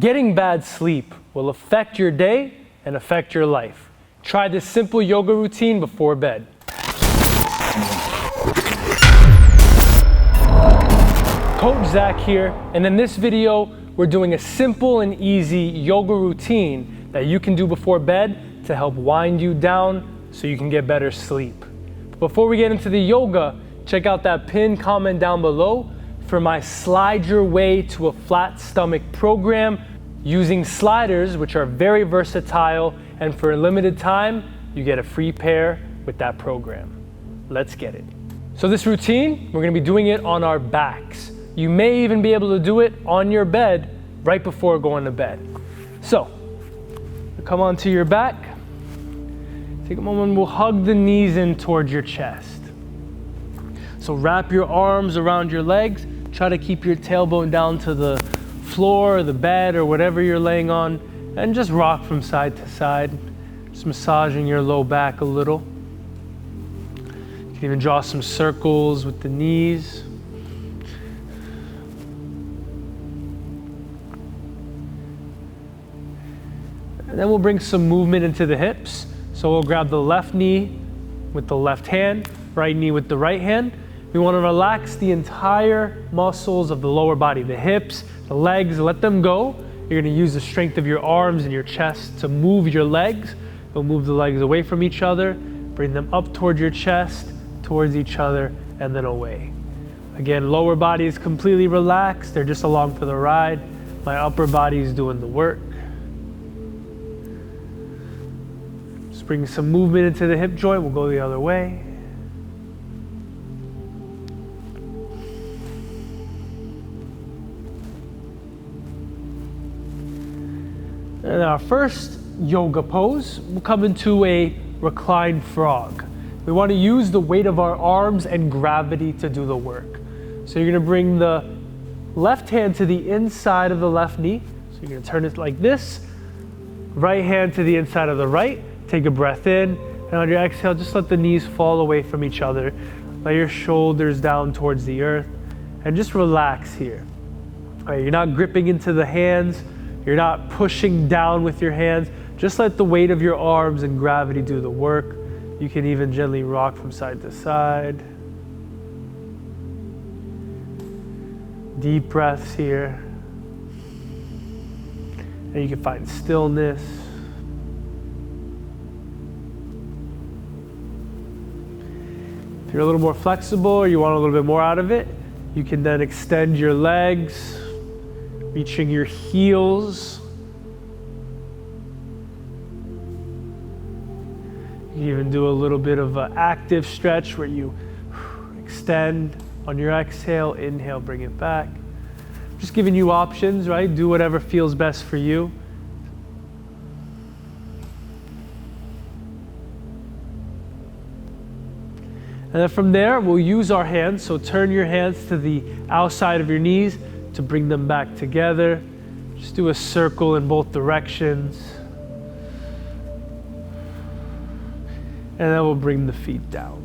Getting bad sleep will affect your day and affect your life. Try this simple yoga routine before bed. Coach Zach here, and in this video, we're doing a simple and easy yoga routine that you can do before bed to help wind you down so you can get better sleep. But before we get into the yoga, check out that pinned comment down below for my Slide Your Way to a Flat Stomach program using sliders, which are very versatile, and for a limited time, you get a free pair with that program. Let's get it. So this routine, we're gonna be doing it on our backs. You may even be able to do it on your bed right before going to bed. So, come onto your back. Take a moment, we'll hug the knees in towards your chest. So wrap your arms around your legs. Try to keep your tailbone down to the floor or the bed or whatever you're laying on, and just rock from side to side, just massaging your low back a little. You can even draw some circles with the knees. And then we'll bring some movement into the hips. So we'll grab the left knee with the left hand, right knee with the right hand. We want to relax the entire muscles of the lower body, the hips, the legs, let them go. You're going to use the strength of your arms and your chest to move your legs. You'll move the legs away from each other, bring them up towards your chest, towards each other, and then away. Again, lower body is completely relaxed. They're just along for the ride. My upper body is doing the work. Just bring some movement into the hip joint. We'll go the other way. And our first yoga pose, we'll come into a reclined frog. We want to use the weight of our arms and gravity to do the work. So you're going to bring the left hand to the inside of the left knee. So you're going to turn it like this. Right hand to the inside of the right. Take a breath in. And on your exhale, just let the knees fall away from each other. Let your shoulders down towards the earth. And just relax here. All right, you're not gripping into the hands. You're not pushing down with your hands. Just let the weight of your arms and gravity do the work. You can even gently rock from side to side. Deep breaths here. And you can find stillness. If you're a little more flexible or you want a little bit more out of it, you can then extend your legs, reaching your heels. You can even do a little bit of an active stretch where you extend on your exhale, inhale, bring it back. Just giving you options, right? Do whatever feels best for you. And then from there, we'll use our hands. So turn your hands to the outside of your knees to bring them back together. Just do a circle in both directions. And then we'll bring the feet down.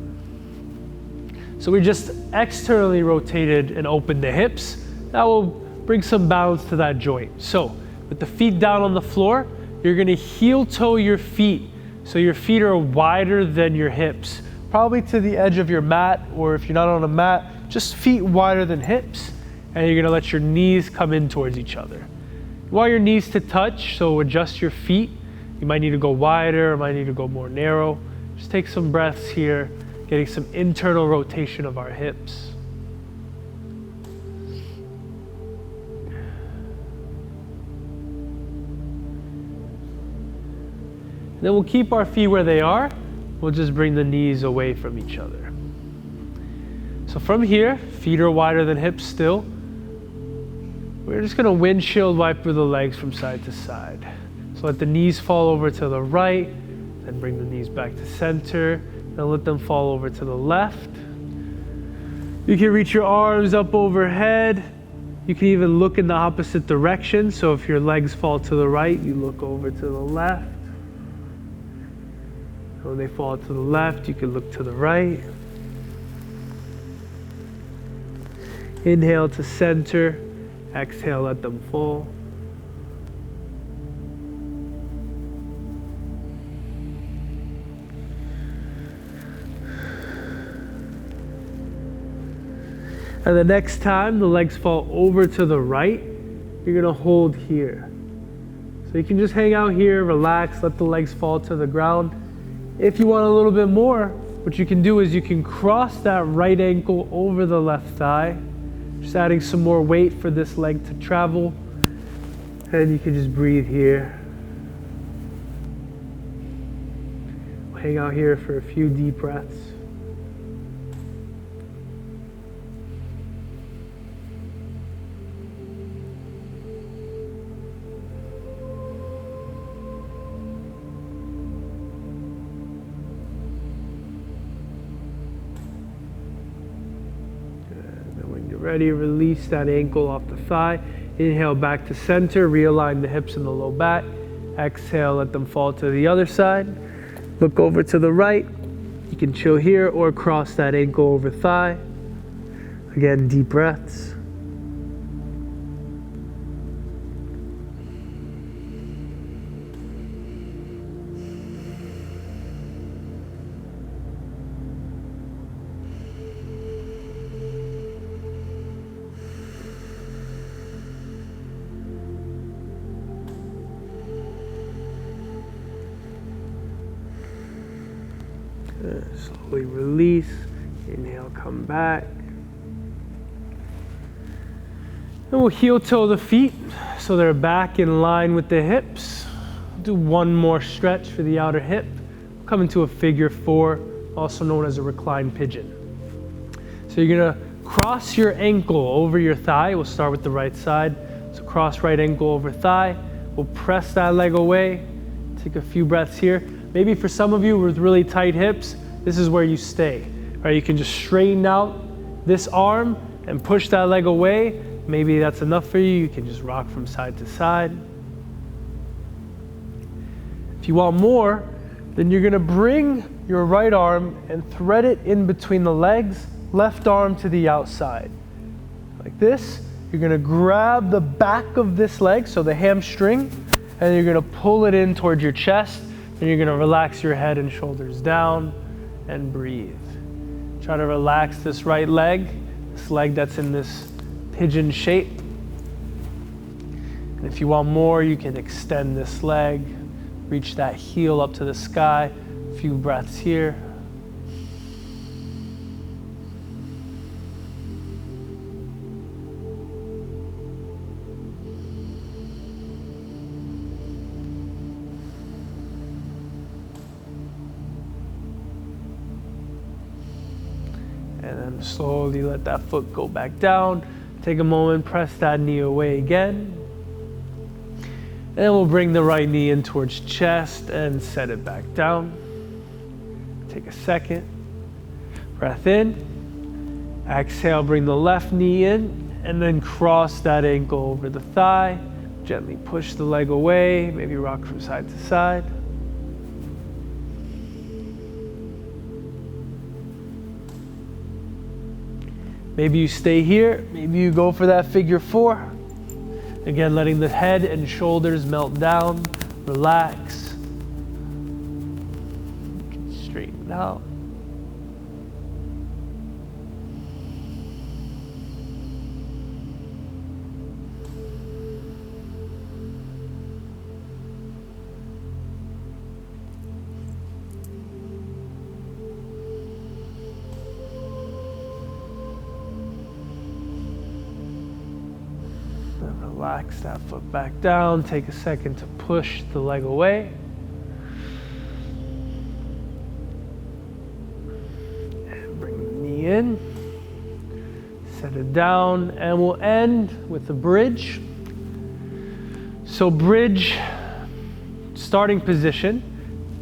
So we just externally rotated and opened the hips. That will bring some balance to that joint. So with the feet down on the floor, you're gonna heel toe your feet. So your feet are wider than your hips, probably to the edge of your mat, or if you're not on a mat, just feet wider than hips. And you're gonna let your knees come in towards each other. You want your knees to touch, so adjust your feet. You might need to go wider, or might need to go more narrow. Just take some breaths here, getting some internal rotation of our hips. And then we'll keep our feet where they are. We'll just bring the knees away from each other. So from here, feet are wider than hips still. We're just gonna windshield wiper the legs from side to side. So let the knees fall over to the right, then bring the knees back to center, then let them fall over to the left. You can reach your arms up overhead. You can even look in the opposite direction. So if your legs fall to the right, you look over to the left. When they fall to the left, you can look to the right. Inhale to center, exhale, let them fall. And the next time the legs fall over to the right, you're gonna hold here. So you can just hang out here, relax, let the legs fall to the ground. If you want a little bit more, what you can do is you can cross that right ankle over the left thigh, just adding some more weight for this leg to travel. And you can just breathe here. Hang out here for a few deep breaths. Ready, release that ankle off the thigh. Inhale back to center, realign the hips and the low back. Exhale, let them fall to the other side. Look over to the right. You can chill here or cross that ankle over thigh. Again, deep breaths. Slowly release. Inhale, come back. And we'll heel toe the feet so they're back in line with the hips. Do one more stretch for the outer hip. Come into a figure four, also known as a reclined pigeon. So you're gonna cross your ankle over your thigh. We'll start with the right side. So cross right ankle over thigh. We'll press that leg away. Take a few breaths here. Maybe for some of you with really tight hips, this is where you stay. Right? You can just straighten out this arm and push that leg away. Maybe that's enough for you. You can just rock from side to side. If you want more, then you're gonna bring your right arm and thread it in between the legs, left arm to the outside. Like this. You're gonna grab the back of this leg, so the hamstring, and you're gonna pull it in towards your chest, and you're gonna relax your head and shoulders down and breathe. Try to relax this right leg, this leg that's in this pigeon shape. And if you want more, you can extend this leg, reach that heel up to the sky. A few breaths here. And then slowly let that foot go back down. Take a moment, press that knee away again. And then we'll bring the right knee in towards chest and set it back down. Take a second. Breath in. Exhale, bring the left knee in and then cross that ankle over the thigh. Gently push the leg away, maybe rock from side to side. Maybe you stay here, maybe you go for that figure four. Again, letting the head and shoulders melt down, relax. You can straighten out. Relax that foot back down. Take a second to push the leg away. And bring the knee in. Set it down. And we'll end with a bridge. So bridge, starting position.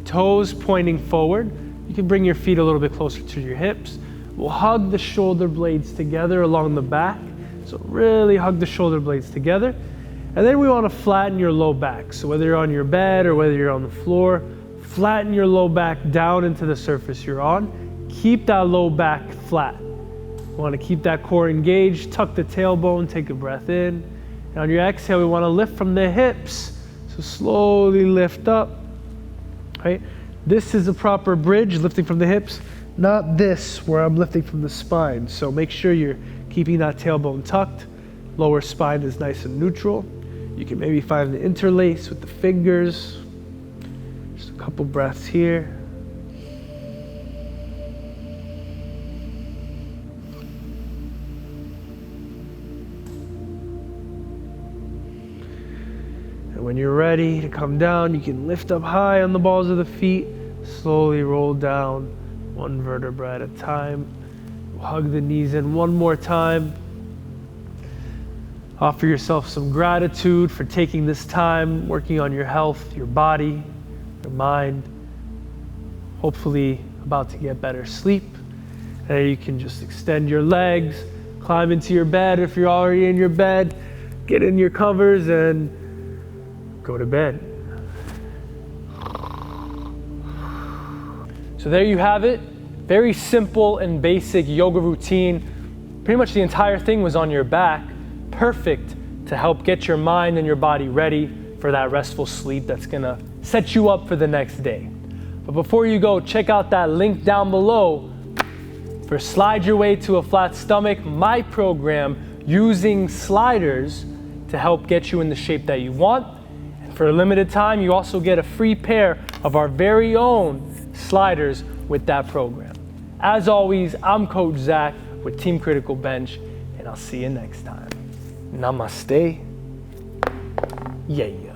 Toes pointing forward. You can bring your feet a little bit closer to your hips. We'll hug the shoulder blades together along the back. So really hug the shoulder blades together. And then we want to flatten your low back. So whether you're on your bed or whether you're on the floor, flatten your low back down into the surface you're on. Keep that low back flat. We want to keep that core engaged. Tuck the tailbone, take a breath in. And on your exhale, we want to lift from the hips. So slowly lift up. Right? This is a proper bridge, lifting from the hips. Not this, where I'm lifting from the spine. So make sure you're keeping that tailbone tucked. Lower spine is nice and neutral. You can maybe find the interlace with the fingers. Just a couple breaths here. And when you're ready to come down, you can lift up high on the balls of the feet, slowly roll down one vertebra at a time. Hug the knees in one more time. Offer yourself some gratitude for taking this time, working on your health, your body, your mind. Hopefully about to get better sleep. And you can just extend your legs, climb into your bed if you're already in your bed, get in your covers and go to bed. So there you have it. Very simple and basic yoga routine. Pretty much the entire thing was on your back. Perfect to help get your mind and your body ready for that restful sleep that's gonna set you up for the next day. But before you go, check out that link down below for Slide Your Way to a Flat Stomach, my program using sliders to help get you in the shape that you want. And for a limited time, you also get a free pair of our very own sliders with that program. As always, I'm Coach Zach with Team Criticalbench, and I'll see you next time. Namaste. Yeah.